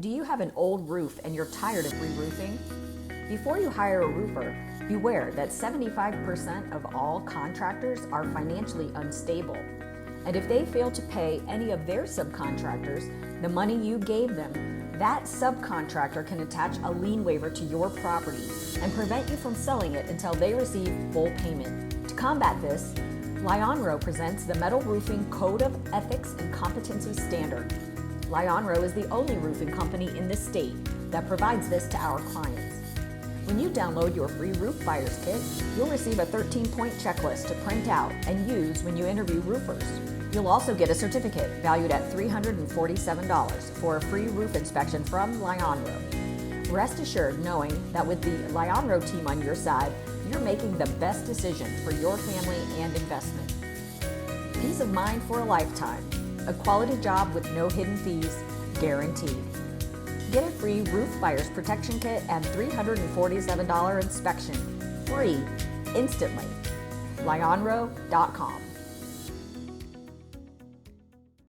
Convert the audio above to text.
Do you have an old roof and you're tired of re-roofing? Before you hire a roofer, beware that 75% of all contractors are financially unstable. And if they fail to pay any of their subcontractors the money you gave them, that subcontractor can attach a lien waiver to your property and prevent you from selling it until they receive full payment. To combat this, Lianro presents the Metal Roofing Code of Ethics and Competency Standard. Lianro is the only roofing company in this state that provides this to our clients. When you download your free Roof Buyer's Kit, you'll receive a 13-point checklist to print out and use when you interview roofers. You'll also get a certificate valued at $347 for a free roof inspection from Lianro. Rest assured knowing that with the Lianro team on your side, you're making the best decision for your family and investment. Peace of mind for a lifetime. A quality job with no hidden fees, guaranteed. Get a free Roof Buyer's Protection Kit and $347 inspection, free, instantly. Lianro.com